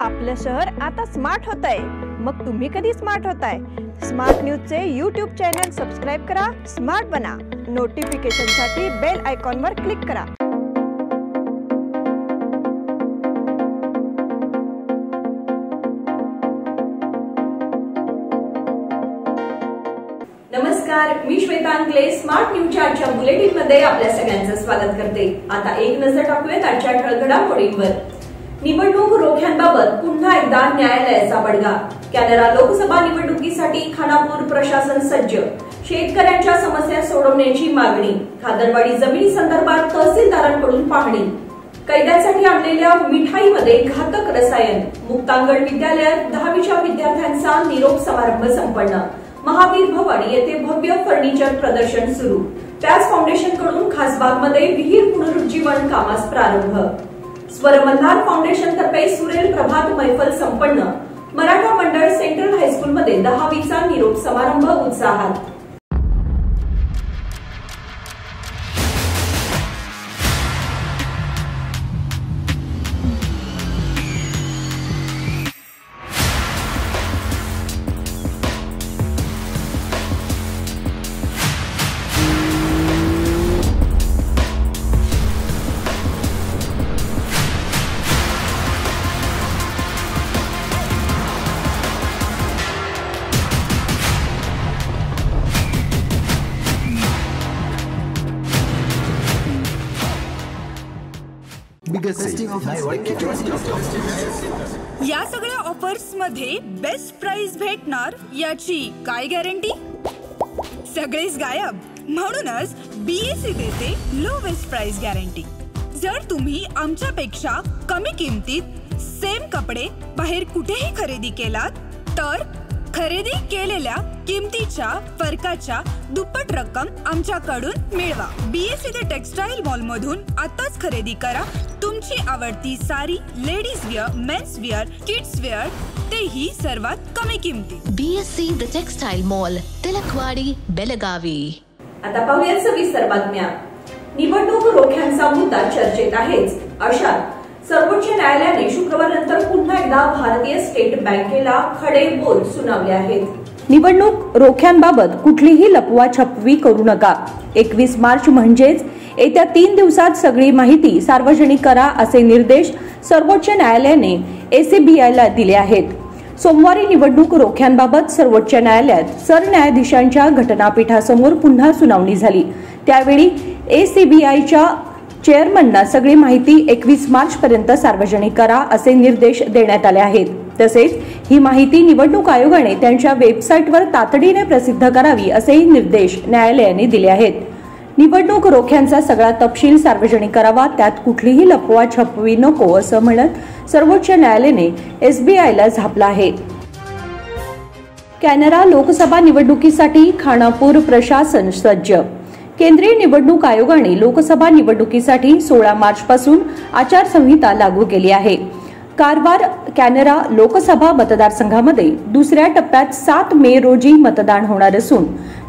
आपलं शहर आता स्मार्ट होत आहे। मग तुम्ही कधी स्मार्ट होताय? स्मार्ट न्यूजचे YouTube चॅनल सबस्क्राइब करा, स्मार्ट बना। नोटिफिकेशनसाठी बेल आयकॉनवर क्लिक करा। नमस्कार, मी श्वेता अंकले स्मार्ट न्यूजच्या आजच्या बुलेटिन मध्ये आपल्या सगळ्यांचं स्वागत करते। आता एक नजर टाकूयात आजच्या ठळक घडामोडींवर। निवडणूक रोख्यांबाबत पुन्हा एकदा न्यायालयाचा बडगा। कॅनरा लोकसभा निवडणुकीसाठी खानापूर प्रशासन सज्ज। शेतकऱ्यांच्या समस्या सोडवण्याची मागणी। खादरवाडी जमिनी संदर्भात तहसीलदारांकडून पाहणी। कैद्यांसाठी आणलेल्या मिठाईमध्ये घातक रसायन। मुक्तांगण विद्यालयात 10वीच्या विद्यार्थ्यांचा निरोप समारंभ संपन्न। महावीर भवन येथे भव्य फर्निचर प्रदर्शन सुरू। त्याच फाउंडेशनकडून खासबागमध्ये विहीर पुनरुज्जीवन कामास प्रारंभ। स्वरमल्हार फाउंडेशन तर्फे सुरेल प्रभात मैफल संपन्न। मराठा मंडळ सेंट्रल हायस्कूलमध्ये 10वीचा निरोप समारंभ उत्साहात। या सगळ्या ऑफर्स मध्ये बेस्ट प्राइस भेटणार याची काय गॅरंटी? सगळेच गायब। म्हणूनच बीएससी देते लोवेस्ट प्राइस गॅरंटी। जर तुम्ही आमच्यापेक्षा कमी किमतीत सेम कपडे बाहेर कुठेही खरेदी केलात तर खरेदी केलेल्या किमतीच्या फरकाच्या दुप्पट रक्कम आमच्याकडून मिळवा। बीएससी द टेक्सटाईल मॉल मधून आताच खरेदी करा तुमची आवडती sari, ladies wear, men's wear, kids wear, तेही सर्वात कमी किमतीत। BSC the textile mall, Tilakwadi, Belagavi. आता पाहूया सविस्तर बातम्या। निवडणूक रोख्यांचा मुद्दा चर्चेत आहेच। अशात सर्वोच्च न्यायालयाने शुक्रवारनंतर पुन्हा एकदा भारतीय स्टेट बँकेला खडे बोल सुनावले आहेत। निवडणूक रोख्यांबाबत कुठलीही लपवाछपवी करू नका। 21 मार्च म्हणजेच येत्या 3 दिवसात सगळी माहिती सार्वजनिक करा असे निर्देश सर्वोच्च न्यायालयाने एसीबीआयला दिले आहेत। सोमवारी निवडणूक रोख्यांबाबत सर्वोच्च न्यायालयात सरन्यायाधीशांच्या घटनापीठासमोर पुन्हा सुनावणी झाली। त्यावेळी एसीबीआयच्या चेअरमनना सगळी माहिती 21 मार्च पर्यंत सार्वजनिक करा असे निर्देश देण्यात आले आहेत। तसेच ही माहिती निवडणूक आयोगाने त्यांच्या वेबसाईटवर तातडीने प्रसिद्ध करावी असेही निर्देश न्यायालयाने दिले आहेत। निवडणूक रोख्यांचा सगळा तपशील सार्वजनिक करावा, त्यात कुठलीही लपवाछपवी नको असं म्हणत सर्वोच्च न्यायालयाने एसबीआयला झापलं आहे। कॅनरा लोकसभा निवडणुकीसाठी खानापूर प्रशासन सज्ज। केंद्रीय निवडणूक आयोगाने लोकसभा निवडणुकीसाठी 16 मार्च पासून आचारसंहिता लागू केली आहे। कारवार कॅनरा लोकसभा मतदारसंघामध्ये दुसऱ्या टप्प्यात 7 मे रोजी मतदान होणार असून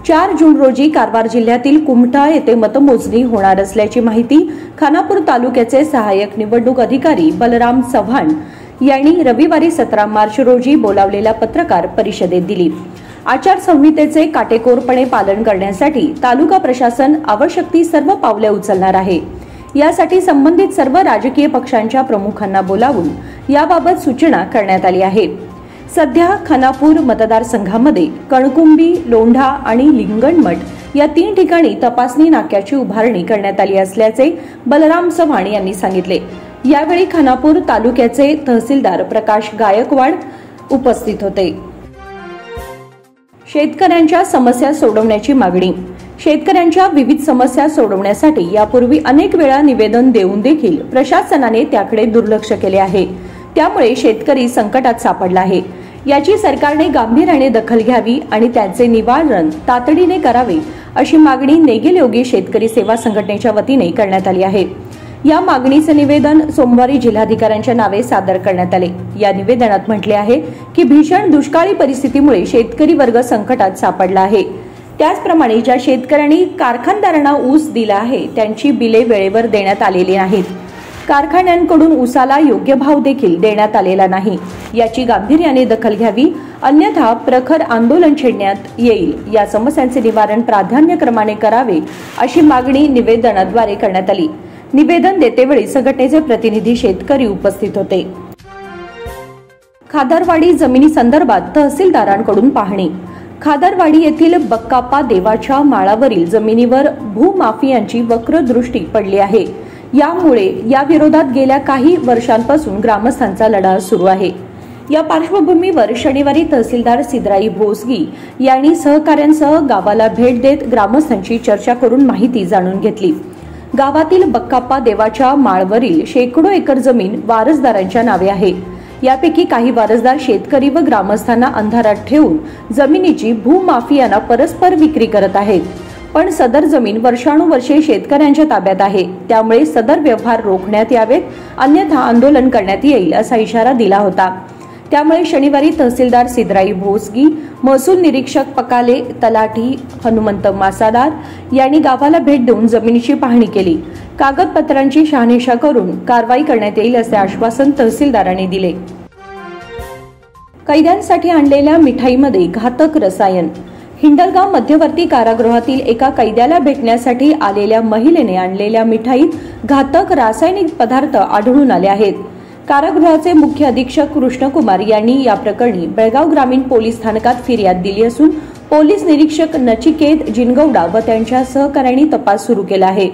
4 जून रोजी कारवार जिल्ह्यातील कुमठा येथे मतमोजणी होणार असल्याची माहिती खानापूर तालुक्याचे सहाय्यक निवडणूक अधिकारी बलराम चव्हाण यांनी रविवारी 17 मार्च रोजी बोलावलेल्या पत्रकार परिषदेत दिली। आचारसंहितेचे काटेकोरपणे पालन करण्यासाठी तालुका प्रशासन आवश्यक ती सर्व पावले उचलणार आहे। यासाठी संबंधित सर्व राजकीय पक्षांच्या प्रमुखांना बोलावून याबाबत सूचना करण्यात आली आहे। सध्या खानापूर मतदारसंघामध्ये कणकुंबी, लोंढा आणि लिंगणमठ या 3 ठिकाणी तपासणी नाक्याची उभारणी करण्यात आली असल्याचे बलराम चव्हाण यांनी सांगितले। यावेळी खानापूर तालुक्याचे तहसीलदार प्रकाश गायकवाड उपस्थित होते। शेतकऱ्यांच्या समस्या सोडवण्याची मागणी। शेतकऱ्यांच्या विविध समस्या सोडवण्यासाठी यापूर्वी अनेक वेळा निवेदन देऊन देखील प्रशासनाने त्याकडे दुर्लक्ष केले आहे। त्यामुळे शेतकरी संकटात सापडला आहे। याची सरकारने गांभीर्याने दखल घ्यावी आणि त्याचे निवारण तातडीने करावे अशी मागणी नेगेल योगी शेतकरी सेवा संघटनेच्या वतीने करण्यात आली आहे। या मागणीचे निवेदन सोमवारी जिल्हाधिकाऱ्यांच्या नावे सादर करण्यात आले। या निवेदनात म्हटले आहे की भीषण दुष्काळी परिस्थितीमुळे शेतकरी वर्ग संकटात सापडला आहे। त्याचप्रमाणे ज्या शेतकऱ्यांनी कारखानदारांना ऊस दिला आहे त्यांची बिले वेळेवर देण्यात आलेली नाहीत। कारखान्यांकडून ऊसाला योग्य भाव देखील देण्यात आलेला नाही, याची गांभीर्याने दखल घ्यावी, अन्यथा प्रखर आंदोलन छेडण्यात येईल. या समस्यांचे निवारण प्राधान्यक्रमाने करावे अशी मागणी निवेदनाद्वारे करण्यात आली. निवेदन देतेवेळी संघटनेचे प्रतिनिधी शेतकरी उपस्थित होते. खादरवाडी जमिनी संदर्भात तहसीलदारांकडून पाहणी. खादरवाडी येथील बक्काप्पा देवाच्या माळावरील जमिनीवर भूमाफियांची वक्र दृष्टी पडली आहे. यामुळे या विरोधात गेल्या काही वर्षांपासून ग्रामस्थांचा लढा सुरू आहे. या पार्श्वभूमीवर शनिवारी तहसीलदार सिद्राई भोसगी यांनी सहकाऱ्यांसह गावाला भेट देत ग्रामस्थांची चर्चा करून माहिती जाणून घेतली. गावातील बक्काप्पा देवाच्या माळवरील शेकडो एकर जमीन वारसदारांच्या नावे आहे. यापैकी काही वारसदार शेतकरी व ग्रामस्थांना अंधारात ठेवून जमिनीची भूमाफियांना परस्पर विक्री करत आहेत. पण सदर जमीन वर्षानुवर्षे शेतकऱ्यांच्या ताब्यात आहे. त्यामुळे सदर व्यवहार रोखण्यात यावेत, अन्यथा आंदोलन करण्यात येईल असा इशारा दिला होता. त्यामुळे शनिवारी तहसीलदार सिद्राई भोसगी, महसूल निरीक्षक पकाले, तलाठी हनुमंत मासादार यांनी गावाला भेट देऊन जमिनीची पाहणी केली. कागदपत्रांची शहानिशा करून कारवाई करण्यात येईल असे आश्वासन तहसीलदारांनी दिले. कैद्यांसाठी आणलेल्या मिठाईमध्ये घातक रसायन. हिंडलगाव मध्यवर्ती कारागृहातील एका कैद्याला भेटण्यासाठी आलेल्या महिलेने आणलेल्या मिठाईत घातक रासायनिक पदार्थ आढळून आले आहेत. कारागृहाचे मुख्य अधीक्षक कृष्णकुमार यांनी या प्रकरणी बेळगाव ग्रामीण पोलीस स्थानकात फिर्याद दिली असून पोलीस निरीक्षक नचिकेत जिनगौडा व त्यांच्या सहकाऱ्यांनी तपास सुरू केला आहे.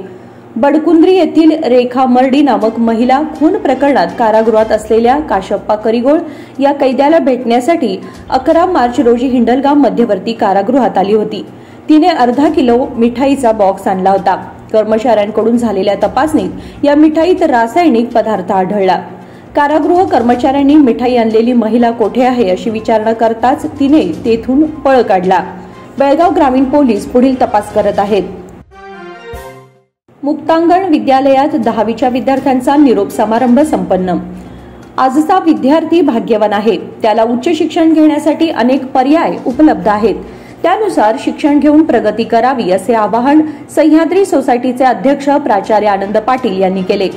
बडकुंद्री येथील रेखा मर्डी नामक महिला खून प्रकरणात कारागृहात असलेल्या काशप्पा करिगोळ या कैद्याला भेटण्यासाठी 11 मार्च रोजी हिंडलगाव मध्यवर्ती कारागृहात आली होती. तिने अर्धा किलो मिठाईचा बॉक्स आणला होता. कर्मचाऱ्यांकडून झालेल्या तपासणीत या मिठाईत रासायनिक पदार्थ आढळला. कारागृह कर्मचाऱ्यांनी मिठाई आणलेली महिला कोठे आहे अशी विचारणा करताच तिने तेथून पळ काढला. बेळगाव ग्रामीण पोलीस पुढील तपास करत आहेत. मुक्तांगण विद्यालयात 10वीच्या विद्यार्थ्यांचा निरोप समारंभ संपन्न. आजचा विद्यार्थी भाग्यवान आहे. त्याला उच्च शिक्षण घेण्यासाठी अनेक पर्याय उपलब्ध आहेत. त्यानुसार शिक्षण घेऊन प्रगती करावी असे आवाहन सह्याद्री सोसायटीचे अध्यक्ष प्राचार्य आनंद पाटील यांनी केले.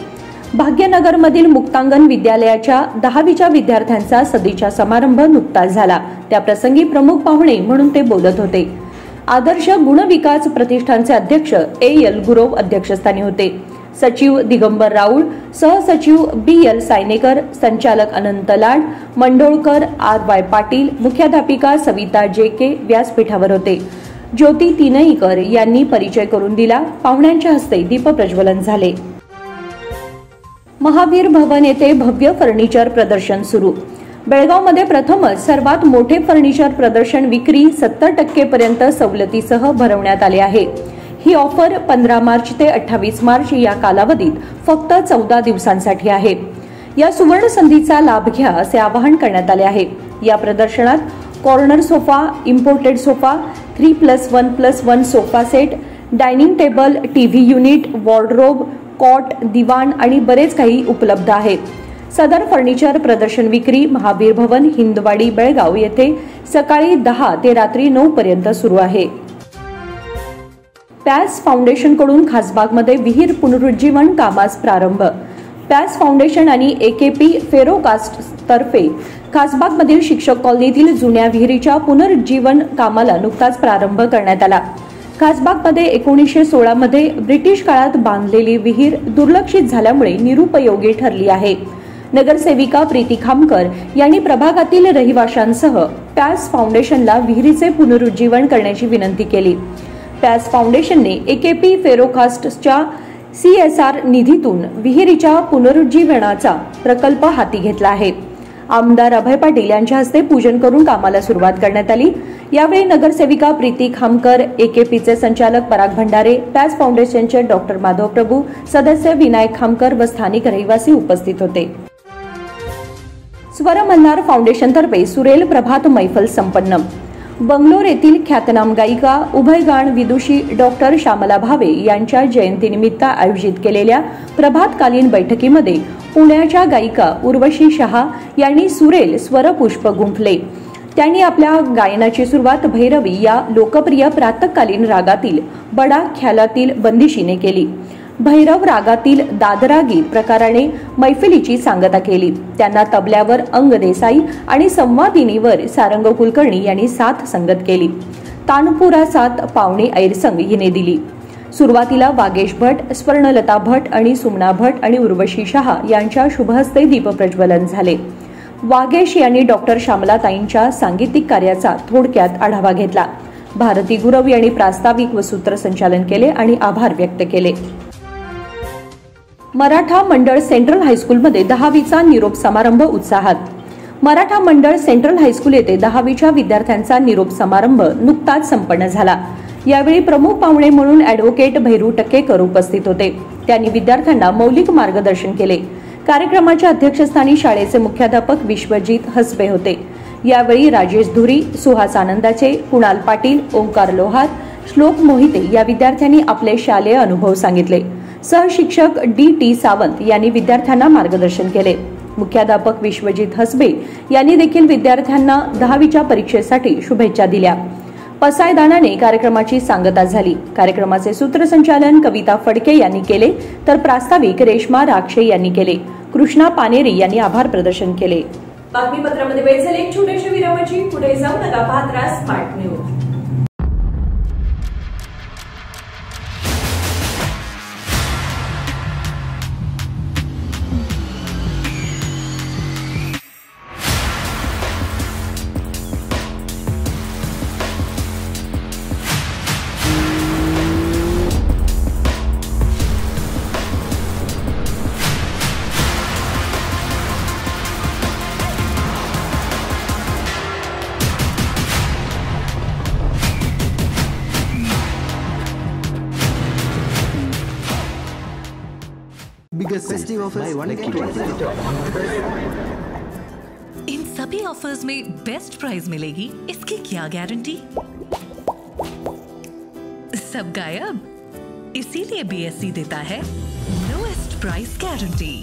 भाग्यनगरमधील मुक्तांगण विद्यालयाच्या 10वीच्या विद्यार्थ्यांचा सदिच्छा समारंभ नुकताच झाला. त्याप्रसंगी प्रमुख पाहुणे म्हणून ते बोलत होते. आदर्श गुणविकास प्रतिष्ठानचे अध्यक्ष एल गुरव अध्यक्षस्थानी होते. सचिव दिगंबर राऊळ, सहसचिव BL सायनेकर, संचालक अनंत लाड, मंडोळकर, RY पाटील, मुख्याध्यापिका सविता JK व्यासपीठावर होते. ज्योती तिनईकर यांनी परिचय करून दिला. पाहुण्यांच्या हस्ते दीपप्रज्वलन झाले. महावीर भवन येथे भव्य फर्निचर प्रदर्शन सुरू. बेळगावमध्ये प्रथमच सर्वात मोठे फर्निचर प्रदर्शन विक्री 70% पर्यंत सवलतीसह भरवण्यात आले आहे. ही ऑफर 15 मार्च ते 28 मार्च या कालावधीत फक्त 14 दिवसांसाठी आहे. या सुवर्ण संधीचा लाभ घ्या असे आवाहन करण्यात आले आहे. या प्रदर्शनात corner sofa, imported sofa, 3+1+1 sofa set, dining table, TV unit, wardrobe, cot, दिवाण आणि बरेच काही उपलब्ध आहे. सदर फर्निचर प्रदर्शन विक्री महावीर भवन, हिंदवाडी, बेळगाव येथे सकाळी 10 ते रात्री 9 पर्यंत सुरू आहे. पॅस फाउंडेशनकडून खासबागमध्ये विहीर पुनरुज्जीवन कामास प्रारंभ. पॅस फाउंडेशन आणि AKP फेरोकास्ट तर्फे खासबागमधील शिक्षक कॉलनीतील जुन्या विहिरीच्या पुनरुज्जीवन कामाला नुकताच प्रारंभ करण्यात आला. खासबागमध्ये 1916 मध्ये ब्रिटिश काळात बांधलेली विहीर दुर्लक्षित झाल्यामुळे निरुपयोगी ठरली आहे. नगरसेविका प्रीती खामकर यांनी प्रभागातील रहिवाशांसह पॅस फाउंडेशनला विहिरीचे पुनरुज्जीवन करण्याची विनंती केली. पॅस फाउंडेशनने AKP फेरोकास्टच्या CSR निधीतून विहिरीच्या पुनरुज्जीवनाचा प्रकल्प हाती घेतला आहे. आमदार अभय पाटील यांच्या हस्ते पूजन करून कामाला सुरुवात करण्यात आली. यावेळी नगरसेविका प्रीती खामकर, AKPचे संचालक पराग भंडारे, पॅस फाउंडेशनचे डॉक्टर माधव प्रभू, सदस्य विनायक खामकर व स्थानिक रहिवासी उपस्थित होते. स्वर मल्हार फाउंडेशनतर्फे सुरेल प्रभात मैफल संपन्न. बंगलोर येथील ख्यातनाम गायिका, उभयगान विदुषी डॉक्टर श्यामला भावे यांच्या जयंतीनिमित्त आयोजित केलेल्या प्रभातकालीन बैठकीमध्ये पुण्याच्या गायिका उर्वशी शहा यांनी सुरेल स्वरपुष्प गुंफले. त्यांनी आपल्या गायनाची सुरुवात भैरवी या लोकप्रिय प्रातःकालीन रागातील बडा ख्यालातील बंदिशीने केली. भैरव रागातील दादरा गीत प्रकाराने मैफिलीची सांगता केली. त्यांना तबल्यावर अंग देसाई आणि संवादिनीवर सारंग कुलकर्णी यांनी साथ संगत केली. तानपुरा साथ पावणे ऐरसंग हिने दिली. सुरुवातीला वागेश भट, स्वर्णलता भट आणि सुमना भट आणि उर्वशी शहा यांच्या शुभहस्ते दीपप्रज्वलन झाले. वागेश यांनी डॉक्टर श्यामलाताईंच्या सांगीतिक कार्याचा थोडक्यात आढावा घेतला. भारती गुरव यांनी प्रास्ताविक व सूत्रसंचालन केले आणि आभार व्यक्त केले. मराठा मंडळ सेंट्रल हायस्कूलमध्ये 10वीचा निरोप समारंभ उत्साहात. मराठा मंडळ सेंट्रल हायस्कूल येथे 10वीच्या विद्यार्थ्यांचा निरोप समारंभ नुकताच संपन्न झाला. यावेळी प्रमुख पाहुणे म्हणून ॲडव्होकेट भैरू टक्केकर उपस्थित होते. त्यांनी विद्यार्थ्यांना मौलिक मार्गदर्शन केले. कार्यक्रमाच्या अध्यक्षस्थानी शाळेचे मुख्याध्यापक विश्वजित हसबे होते. यावेळी राजेश धुरी, सुहास आनंदाचे, कुणाल पाटील, ओंकार लोहार, श्लोक मोहिते या विद्यार्थ्यांनी आपले शालेय अनुभव सांगितले. सहशिक्षक डी.टी. सावंत यांनी विद्यार्थ्यांना मार्गदर्शन केले. मुख्याध्यापक विश्वजित हसबे यांनी देखील विद्यार्थ्यांना 10वीच्या परीक्षेसाठी शुभेच्छा दिल्या. पसायदानाने कार्यक्रमाची सांगता झाली. कार्यक्रमाचे सूत्रसंचालन कविता फडके यांनी केले तर प्रास्ताविक रेश्मा राक्षे यांनी केले. कृष्णा पानेरी यांनी आभार प्रदर्शन केले. बातमीपत्रामध्ये वेळ झाली एक छोट्याशा विरामाची. पुढे जाऊ नका, पाहत राहा स्मार्ट न्यूज. इन सभी ऑफर्स में बेस्ट प्राइस मिलेगी, इसकी क्या गारंटी? सब गायब, इसीलिए बीएसई देता है लोएस्ट प्राइस गारंटी।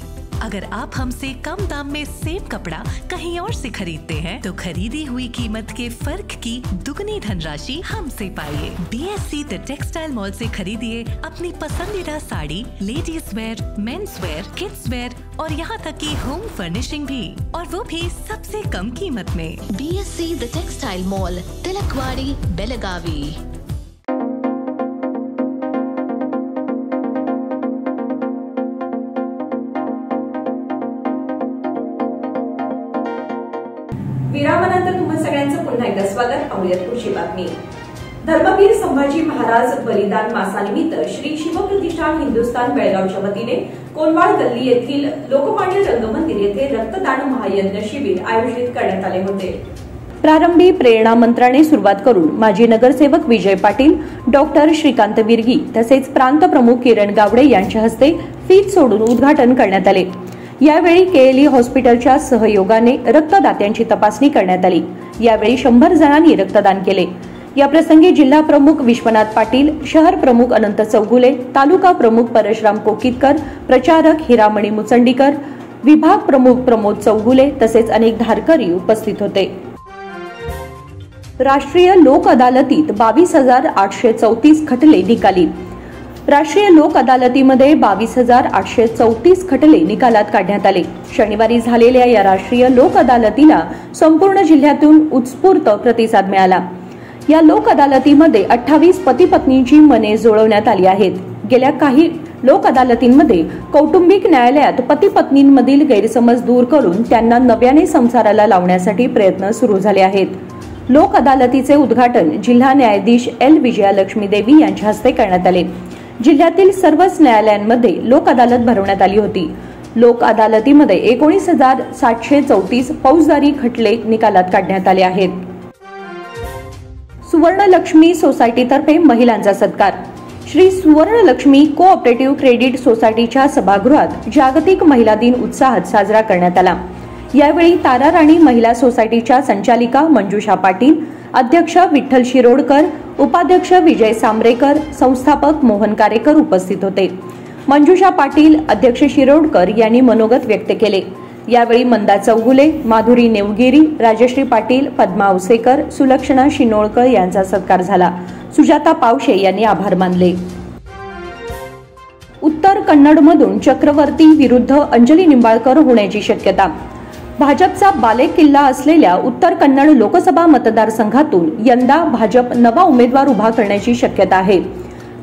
अगर आप हमसे कम दाम में सेम कपड़ा कहीं और से खरीदते हैं तो खरीदी हुई कीमत के फर्क की दुगनी धनराशि हमसे पाइए। बीएसई द टेक्सटाइल मॉल से खरीदिए अपनी पसंदीदा sari, ladies wear, men's wear, kids wear और यहाँ तक की होम फर्निशिंग भी, और वो भी सबसे कम कीमत में। BSC the textile mall, Tilakwadi, Belagavi. विरामानंतर तुम्हा सगळ्यांचं पुन्हा एकदा स्वागत. पाहूयात पुढची बातमी. धर्मवीर संभाजी महाराज बलिदान मासानिमित्त श्री शिवप्रतिष्ठान हिंदुस्थान बेळगावच्या वतीने कोलवाड गल्ली येथील लोकमान्य रंगमंदिर येथे रक्तदान महायज्ञ शिबिर आयोजित करण्यात आले होते. प्रारंभी प्रेरणा मंत्राने सुरुवात करून माजी नगरसेवक विजय पाटील, डॉक्टर श्रीकांत विरगी तसेच प्रांत प्रमुख किरण गावडे यांच्या हस्ते फीत सोडून उद्घाटन करण्यात आले. यावेळी केएलई हॉस्पिटलच्या सहयोगाने रक्तदात्यांची तपासणी करण्यात आली. यावेळी 100 जणांनी रक्तदान केले. या प्रसंगी जिल्हा प्रमुख विश्वनाथ पाटील, शहर प्रमुख अनंत चौगुले, तालुका प्रमुख परशुराम कोकितकर, प्रचारक हिरामणी मुचंडीकर, विभाग प्रमुख प्रमोद चौगुले तसेच अनेक धारकरी उपस्थित होते. राष्ट्रीय लोक अदालतीत 22,834 खटले निकाली. राष्ट्रीय लोक अदालतीमध्ये 22,834 खटले निकालात काढण्यात आले. शनिवारी झालेल्या या राष्ट्रीय लोक अदालतीला संपूर्ण जिल्ह्यातून उत्स्फूर्त प्रतिसाद मिळाला. या लोक अदालतीमध्ये 28 पती पत्नींची मने जुळवण्यात आली आहेत. गेल्या काही लोक अदालतींमध्ये कौटुंबिक न्यायालयात पती पत्नींमधील गैरसमज दूर करून त्यांना नव्याने संसाराला लावण्यासाठी प्रयत्न सुरू झाले आहेत. लोक अदालतीचे उद्घाटन जिल्हा न्यायाधीश एल. विजयालक्ष्मी देवी यांच्या हस्ते करण्यात आले. जिल्ह्यातील सर्वच न्यायालयांमध्ये लोक अदालत भरवण्यात आली होती. लोक अदालतीमध्ये 19,734 फौजदारी खटले निकालात काढण्यात आले आहेत. सुवर्णलक्ष्मी सोसायटीतर्फे महिलांचा सत्कार. श्री सुवर्णलक्ष्मी कोऑपरेटिव्ह क्रेडिट सोसायटीच्या सभागृहात जागतिक महिला दिन उत्साहात साजरा करण्यात आला. यावेळी तारा राणी महिला सोसायटीच्या संचालिका मंजुषा पाटील, अध्यक्ष विठ्ठल शिरोडकर, उपाध्यक्ष विजय सांबरेकर, संस्थापक मोहन कारेकर उपस्थित होते. मंजुषा पाटील, अध्यक्ष शिरोडकर यांनी मनोगत व्यक्त केले. यावेळी मंदा चौगुले, माधुरी नेवगिरी, राजश्री पाटील, पद्मा औसेकर, सुलक्षणा शिनोळकर यांचा सत्कार झाला. सुजाता पावशे यांनी आभार मानले. उत्तर कन्नडमधून चक्रवर्ती विरुद्ध अंजली निंबाळकर होण्याची शक्यता. भाजपचा बालेकिल्ला असलेल्या उत्तर कन्नड लोकसभा मतदारसंघातून यंदा भाजप नवा उमेदवार उभा करण्याची शक्यता आहे.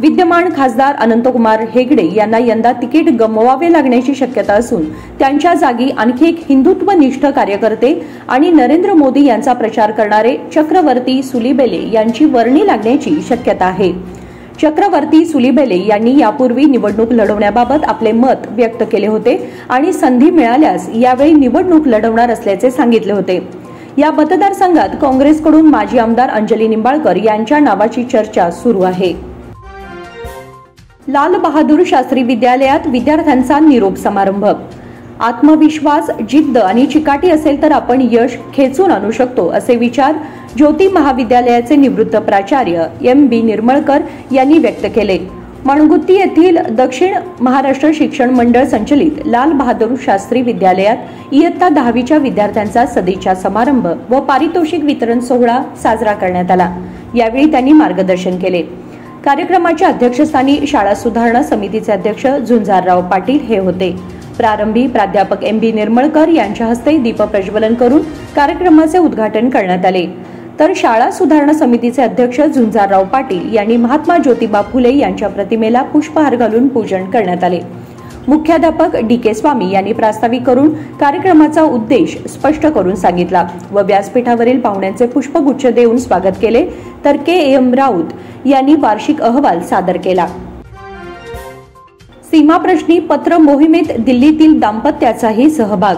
विद्यमान खासदार अनंतकुमार हेगडे यांना यंदा तिकीट गमवावे लागण्याची शक्यता असून त्यांच्या जागी आणखी एक हिंदुत्वनिष्ठ कार्यकर्ते आणि नरेंद्र मोदी यांचा प्रचार करणारे चक्रवर्ती सुलिबेले यांची वर्णी लागण्याची शक्यता आहे. चक्रवर्ती सुलिबेले यांनी यापूर्वी निवडणूक लढवण्याबाबत आपले मत व्यक्त केले होते आणि संधी मिळाल्यास यावेळी निवडणूक लढवणार असल्याचे सांगितले होते. या मतदारसंघात काँग्रेसकडून माजी आमदार अंजली निंबाळकर यांच्या नावाची चर्चा सुरू आहे. लाल बहादूर शास्त्री विद्यालयात विद्यार्थ्यांचा निरोप समारंभ. आत्मविश्वास, जिद्द आणि चिकाटी असेल तर आपण यश खेचून आणू शकतो असे विचार ज्योती महाविद्यालयाचे निवृत्त प्राचार्य MB निर्मळकर यांनी व्यक्त केले. मणगुत्ती येथील दक्षिण महाराष्ट्र शिक्षण मंडळ संचलित लाल बहादूर शास्त्री विद्यालयात इयत्ता 10वीच्या विद्यार्थ्यांचा सदिच्छा समारंभ व पारितोषिक वितरण सोहळा साजरा करण्यात आला. यावेळी त्यांनी मार्गदर्शन केले. कार्यक्रमाच्या अध्यक्षस्थानी शाळा सुधारणा समितीचे अध्यक्ष झुंजारराव पाटील हे होते. प्रारंभी प्राध्यापक MB निर्मळकर यांच्या हस्ते दीप प्रज्वलन करून कार्यक्रमाचे उद्घाटन करण्यात आले. तर शाळा सुधारणा समितीचे अध्यक्ष झुंजारराव पाटील यांनी महात्मा ज्योतिबा फुले यांच्या प्रतिमेला पुष्पहार घालून पूजन करण्यात आले. मुख्याध्यापक DK स्वामी यांनी प्रास्ताविक करून कार्यक्रमाचा उद्देश स्पष्ट करून सांगितला व व्यासपीठावरील पाहुण्यांचे पुष्पगुच्छ देऊन स्वागत केले. तर KM राऊत यांनी वार्षिक अहवाल सादर केला. सीमाप्रश्नी पत्र मोहिमेत दिल्लीतील दाम्पत्याचाही सहभाग.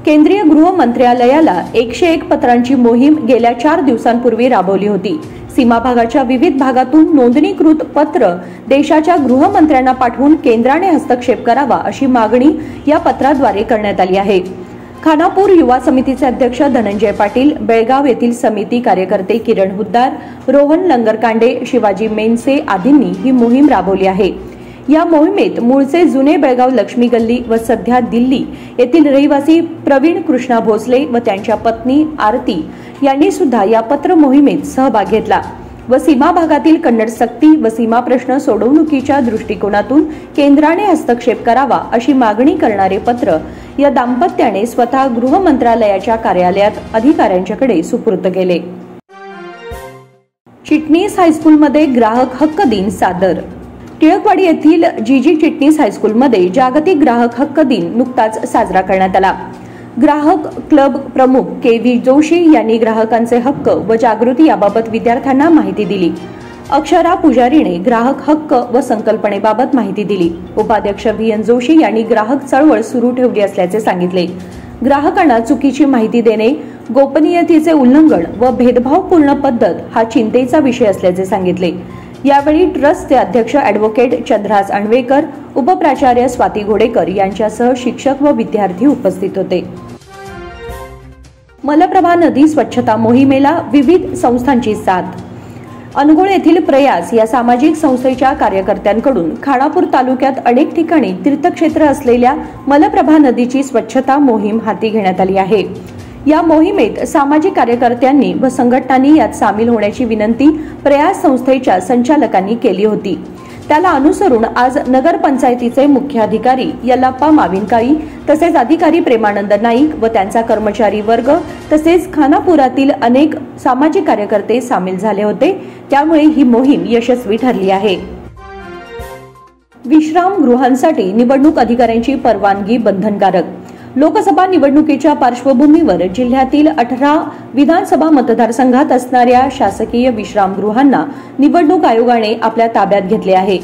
केंद्रीय गृह मंत्रालयाला 101 पत्रांची मोहीम गेल्या 4 दिवसांपूर्वी राबवली होती. सीमा भागाच्या विविध भागातून नोंदणीकृत पत्र देशाच्या गृहमंत्र्यांना पाठवून केंद्राने हस्तक्षेप करावा अशी मागणी या पत्राद्वारे करण्यात आली आहे. खानापूर युवा समितीचे अध्यक्ष धनंजय पाटील, बेळगाव येथील समिती कार्यकर्ते किरण हुद्दार, रोहन लंगरकांडे, शिवाजी मेनसे आदींनी ही मोहीम राबवली आहे. या मोहिमेत मूळचे जुने बेळगाव लक्ष्मी गल्ली व सध्या दिल्ली येथील रहिवासी प्रवीण कृष्णा भोसले व त्यांच्या पत्नी आरती यांनी सुद्धा या पत्र मोहिमेत सहभाग घेतला व सीमा भागातील कन्नड सक्ती व सीमा प्रश्न सोडवणुकीच्या दृष्टिकोनातून केंद्राने हस्तक्षेप करावा अशी मागणी करणारे पत्र या दाम्पत्याने स्वतः गृह मंत्रालयाच्या कार्यालयात अधिकाऱ्यांच्याकडे सुपूर्द केले. चिटणीस हायस्कूलमध्ये ग्राहक हक्क दिन सादर. टिळकवाडी येथील GG चिटणीस हायस्कूलमध्ये जागतिक ग्राहक हक्क दिन नुकताच साजरा करण्यात आला. ग्राहक क्लब प्रमुख KV जोशी यांनी ग्राहकांचे हक्क व जागृती याबाबत विद्यार्थ्यांना माहिती दिली. अक्षरा पुजारीने ग्राहक हक्क व संकल्पनेबाबत माहिती दिली. उपाध्यक्ष VN जोशी यांनी ग्राहक चळवळ सुरू ठेवली असल्याचे सांगितले. ग्राहकांना चुकीची माहिती देणे, गोपनीयतेचे उल्लंघन व भेदभावपूर्ण पद्धत हा चिंतेचा विषय असल्याचे सांगितले. यावेळी ट्रस्टचे अध्यक्ष ॲडव्होकेट चंद्रास अणवेकर, उपप्राचार्य स्वाती घोडेकर यांच्यासह शिक्षक व विद्यार्थी उपस्थित होते. मलप्रभा नदी स्वच्छता मोहिमेला विविध संस्थांची साथ. अनगोळ येथील प्रयास या सामाजिक संस्थेच्या कार्यकर्त्यांकडून खानापूर तालुक्यात अनेक ठिकाणी तीर्थक्षेत्र असलेल्या मलप्रभा नदीची स्वच्छता मोहीम हाती घेण्यात आली आहे. या मोहिमेत सामाजिक कार्यकर्त्यांनी व संघटनांनी यात सामील होण्याची विनंती प्रयास संस्थेच्या संचालकांनी केली होती. त्याला अनुसरून आज नगरपंचायतीचे मुख्याधिकारी यल्लाप्पा माविनकाई तसेच अधिकारी प्रेमानंद नाईक व त्यांचा कर्मचारी वर्ग तसेच खानापुरातील अनेक सामाजिक कार्यकर्ते सामील झाले होते. त्यामुळे ही मोहीम यशस्वी ठरली आहे. विश्रामगृहांसाठी निवडणूक अधिकाऱ्यांची परवानगी बंधनकारक. लोकसभा निवडणुकीच्या पार्श्वभूमीवर जिल्ह्यातील 18 विधानसभा मतदारसंघात असणाऱ्या शासकीय विश्रामगृहांना निवडणूक आयोगाने आपल्या ताब्यात घेतले आहे.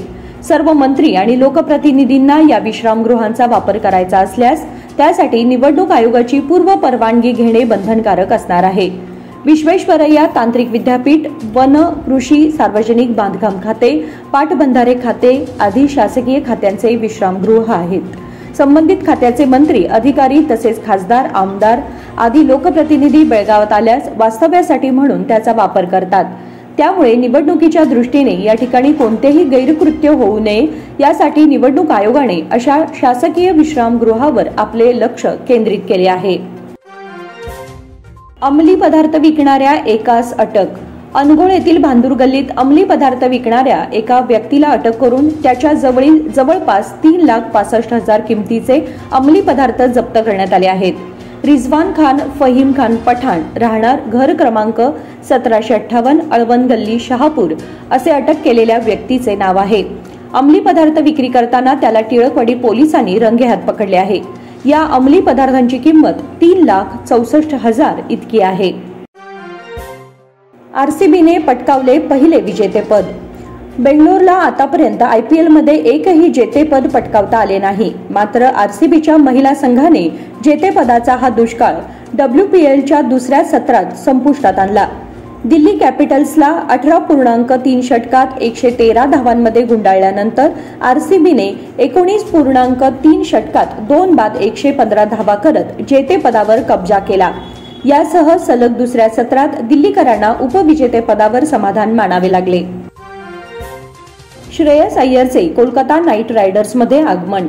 सर्व मंत्री आणि लोकप्रतिनिधींना या विश्रामगृहांचा वापर करायचा असल्यास त्यासाठी निवडणूक आयोगाची पूर्व परवानगी घेणे बंधनकारक असणार आहे. विश्वेश्वरय्या तांत्रिक विद्यापीठ, वन, कृषी, सार्वजनिक बांधकाम खाते, पाटबंधारे खाते आदी शासकीय खात्यांचे विश्रामगृह आहेत. संबंधित खात्याचे मंत्री, अधिकारी तसेच खासदार, आमदार आदी लोकप्रतिनिधी बेळगावात आल्यास वास्तव्यासाठी म्हणून त्याचा वापर करतात. त्यामुळे निवडणुकीच्या दृष्टीने या ठिकाणी कोणतेही गैरकृत्य होऊ नये यासाठी निवडणूक आयोगाने अशा शासकीय विश्रामगृहावर आपले लक्ष केंद्रित केले आहे. अंमली पदार्थ विकणाऱ्या एकास अटक. अनगोळ येथील भांदूर गल्लीत अंमली पदार्थ विकणाऱ्या एका व्यक्तीला अटक करून त्याच्या जवळपास 3,65,000 किमतीचे अंमली पदार्थ जप्त करण्यात आले आहेत. रिजवान खान फहीम खान पठाण, राहणार घर क्रमांक 1758, अळवन गल्ली, शहापूर असे अटक केलेल्या व्यक्तीचे नाव आहे. अंमली पदार्थ विक्री करताना त्याला टिळकवाडी पोलिसांनी रंगेहात पकडले आहे. या अंमली पदार्थांची किंमत 3,64,000 इतकी आहे. आरसीबीने पटकावले पहिले विजेतेपद. बेंगलोरला आतापर्यंत IPL मध्ये एकही जेतेपद पटकावता आले नाही. मात्र आरसीबीच्या महिला संघाने जेतेपदाचा हा दुष्काळ WPLच्या दुसऱ्या सत्रात संपुष्टात आणला. दिल्ली कॅपिटल्सला 18.3 षटकात 113 धावांमध्ये गुंडाळल्यानंतर आरसीबीने 19.3 षटकात 2 बाद 115 धावा करत जेतेपदावर कब्जा केला. यासह सलग दुसऱ्या सत्रात दिल्लीकरांना उपविजेतेपदावर समाधान मानावे लागले. श्रेयस अय्यरचे कोलकाता नाईट रायडर्समध्ये आगमन.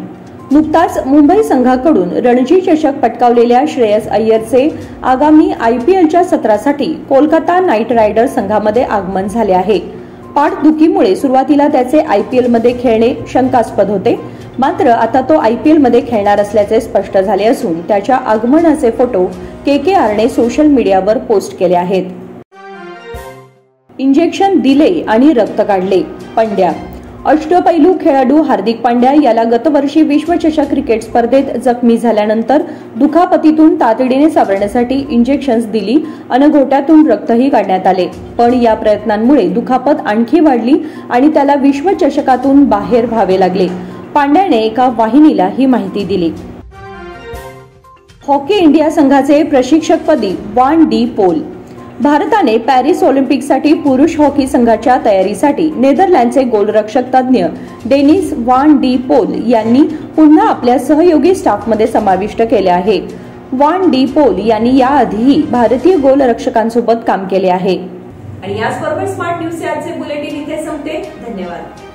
नुकताच मुंबई संघाकडून रणजी चषक पटकावलेल्या श्रेयस अय्यरचे आगामी IPLच्या सत्रासाठी कोलकाता नाईट रायडर्स संघामध्ये आगमन झाले आहे. पाठदुखीमुळे सुरुवातीला त्याचे IPLमध्ये खेळणे शंकास्पद होते. मात्र आता तो IPLमध्ये खेळणार असल्याचे स्पष्ट झाले असून त्याच्या आगमनाचे फोटो KKRने सोशल मीडियावर पोस्ट केले आहेत. इंजेक्शन दिले आणि रक्त काढले. पंड्या. अष्टपैलू खेळाडू हार्दिक पांड्या याला गतवर्षी विश्वचषक क्रिकेट स्पर्धेत जखमी झाल्यानंतर दुखापतीतून तातडीने सावरण्यासाठी इंजेक्शन्स दिली आणि घोट्यातून रक्तही काढण्यात आले. पण या प्रयत्नांमुळे दुखापत आणखी वाढली आणि त्याला विश्वचषकातून बाहेर व्हावे लागले. पांड्याने एका वाहिनीला ही माहिती दिली. हॉकी इंडिया संघाचे प्रशिक्षकपदी वान डी पोल. भारताने पॅरिस ऑलिम्पिकसाठी पुरुष हॉकी संघाच्या तयारीसाठी नेदरलँडचे गोलरक्षक तज्ज्ञ डेनिस वान डी पोल यांनी पुन्हा आपल्या सहयोगी स्टाफमध्ये समाविष्ट केले आहे. वान डी पोल यांनी याआधीही भारतीय गोलरक्षकांसोबत काम केले आहे. आणि याचबरोबर स्मार्ट न्यूजचे आजचे बुलेटिन इथे संपते. धन्यवाद.